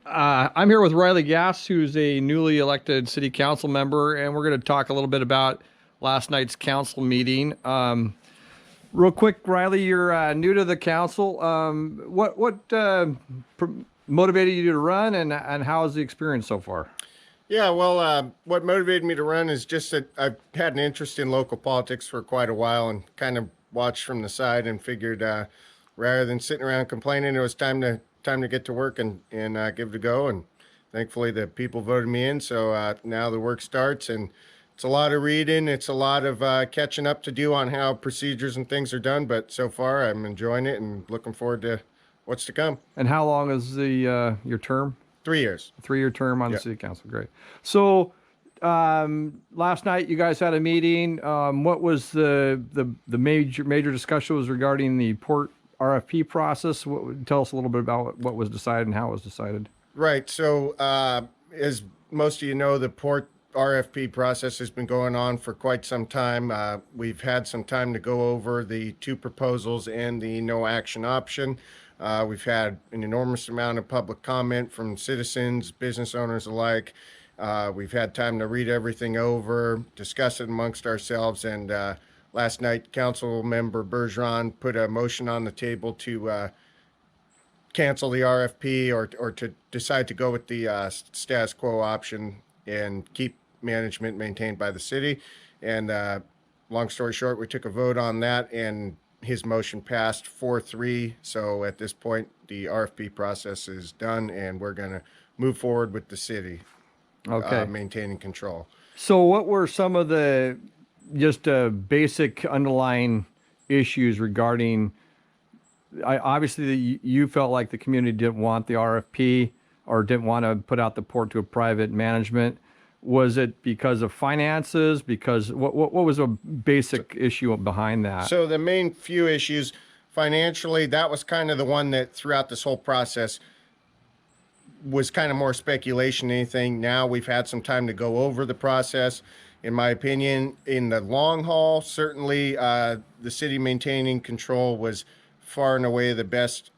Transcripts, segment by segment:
I'm here with Riley Gass, who's a newly elected city council member, and we're going to talk a little bit about last night's council meeting. Real quick, Riley, you're new to the council. What motivated you to run, and how is the experience so far? Yeah, well, what motivated me to run is just that I've had an interest in local politics for quite a while and kind of watched from the side and figured rather than sitting around complaining, it was time to get to work and give it a go. And thankfully, the people voted me in. So now the work starts, and it's a lot of reading. It's a lot of catching up to do on how procedures and things are done. But so far, I'm enjoying it and looking forward to what's to come. And how long is the your term? 3 years. A 3-year term on the Yeah. city council. Great. So last night you guys had a meeting. What was the major discussion was regarding the port RFP process? Tell us a little bit about what was decided and how it was decided. Right. So, as most of you know, the port RFP process has been going on for quite some time. We've had some time to go over the two proposals and the no action option. We've had an enormous amount of public comment from citizens, business owners alike. We've had time to read everything over, discuss it amongst ourselves, and last night, Council Member Bergeron put a motion on the table to cancel the RFP or to decide to go with the status quo option and keep management maintained by the city. And long story short, we took a vote on that, and his motion passed 4-3. So at this point, the RFP process is done, and we're going to move forward with the city maintaining control. So what were some of the just basic underlying issues regarding? Obviously, you felt like the community didn't want the RFP or didn't want to put out the port to a private management. Was it because of finances? Because what was a basic issue behind that? So the main few issues financially, that was kind of the one that throughout this whole process was kind of more speculation than anything. Now we've had some time to go over the process. In my opinion, in the long haul, certainly the city maintaining control was far and away the best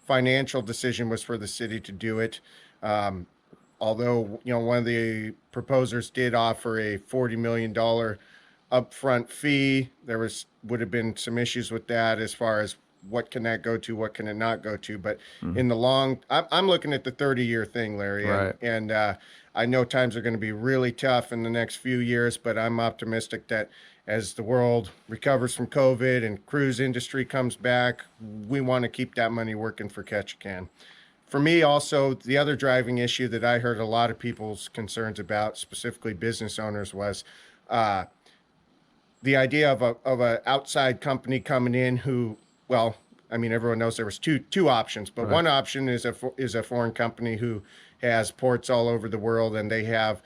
financial decision was for the city to do it. Although, one of the proposers did offer a $40 million upfront fee, would have been some issues with that as far as what can that go to, what can it not go to. But in the I'm looking at the 30-year thing, Larry. Right. And I know times are going to be really tough in the next few years, but I'm optimistic that as the world recovers from COVID and cruise industry comes back, we want to keep that money working for Ketchikan. For me, also, the other driving issue that I heard a lot of people's concerns about, specifically business owners, was the idea of a outside company coming in who, well, I mean, everyone knows there was two options, but Right. one option is a foreign company who has ports all over the world, and they have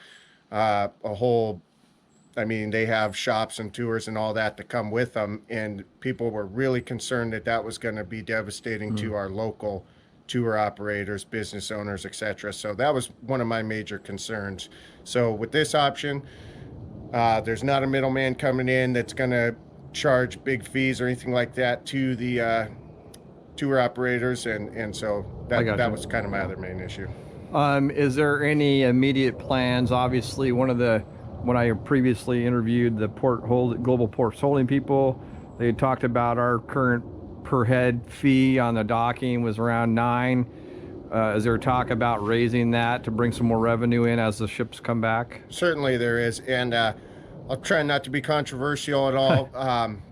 a whole. I mean, they have shops and tours and all that to come with them, and people were really concerned that that was going to be devastating to our local tour operators, business owners, etc. So that was one of my major concerns. So with this option, there's not a middleman coming in that's going to charge big fees or anything like that to the tour operators, and so that was kind of my other main issue. Is there any immediate plans? Obviously, when I previously interviewed the global ports holding people, they talked about our current per head fee on the docking was around $9. Is there talk about raising that to bring some more revenue in as the ships come back? Certainly there is, and I'll try not to be controversial at all,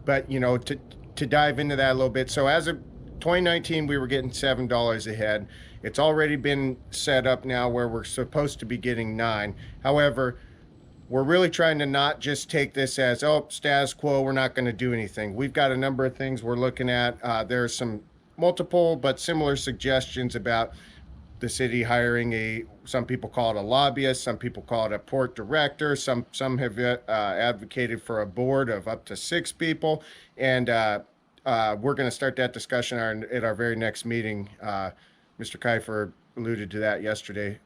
but to dive into that a little bit. So as of 2019, we were getting $7 a head. It's already been set up now where we're supposed to be getting $9. However, we're really trying to not just take this as, status quo, we're not going to do anything. We've got a number of things we're looking at. There's some multiple but similar suggestions about the city hiring some people call it a lobbyist, some people call it a port director, some have advocated for a board of up to 6 people, and we're going to start that discussion at our very next meeting. Mr. Kiefer alluded to that yesterday.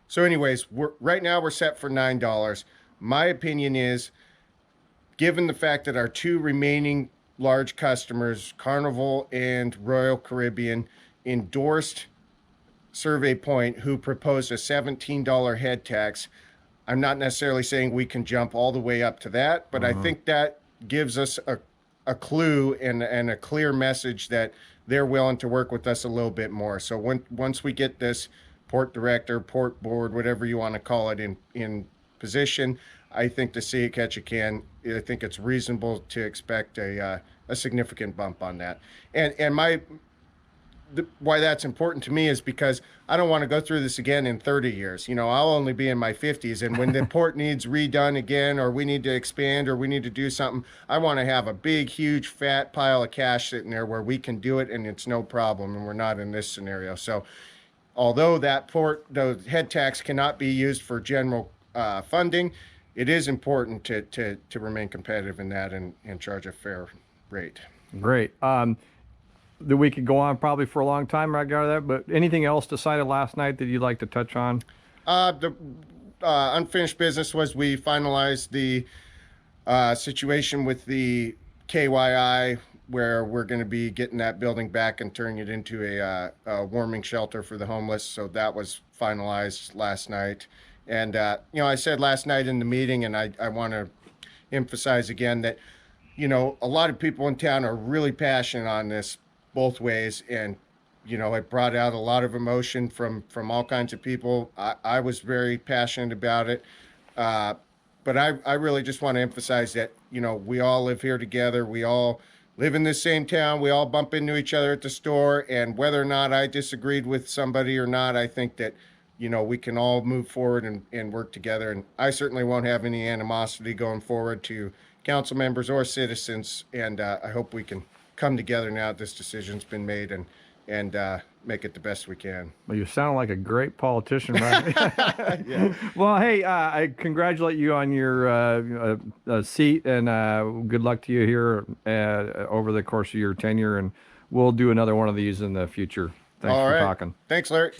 So anyways, right now we're set for $9. My opinion is, given the fact that our two remaining large customers, Carnival and Royal Caribbean, endorsed survey point who proposed a $17 head tax. I'm not necessarily saying we can jump all the way up to that, but I think that gives us a clue and a clear message that they're willing to work with us a little bit more. So once we get this port director, port board, whatever you want to call it, in position, I think the city of Ketchikan, I think it's reasonable to expect a significant bump on that. And why that's important to me is because I don't want to go through this again in 30 years. You know, I'll only be in my 50s, and when the port needs redone again, or we need to expand, or we need to do something, I want to have a big, huge, fat pile of cash sitting there where we can do it and it's no problem, and we're not in this scenario. So although the head tax cannot be used for general funding, it is important to remain competitive in that and charge a fair rate. Great. That we could go on probably for a long time regarding that, but anything else decided last night that you'd like to touch on? The unfinished business was we finalized the situation with the KYI, where we're going to be getting that building back and turning it into a warming shelter for the homeless. So that was finalized last night. And, I said last night in the meeting, and I want to emphasize again that, a lot of people in town are really passionate on this both ways. And, it brought out a lot of emotion from all kinds of people. I was very passionate about it. But I really just want to emphasize that, we all live here together. We all live in the same town. We all bump into each other at the store. And whether or not I disagreed with somebody or not, I think that, we can all move forward and work together. And I certainly won't have any animosity going forward to council members or citizens. And I hope we can come together now that this decision's been made and make it the best we can. Well, you sound like a great politician, right? Yeah. Well, hey, I congratulate you on your seat, and good luck to you here over the course of your tenure. And we'll do another one of these in the future. Thanks All for right. talking. Thanks, Larry.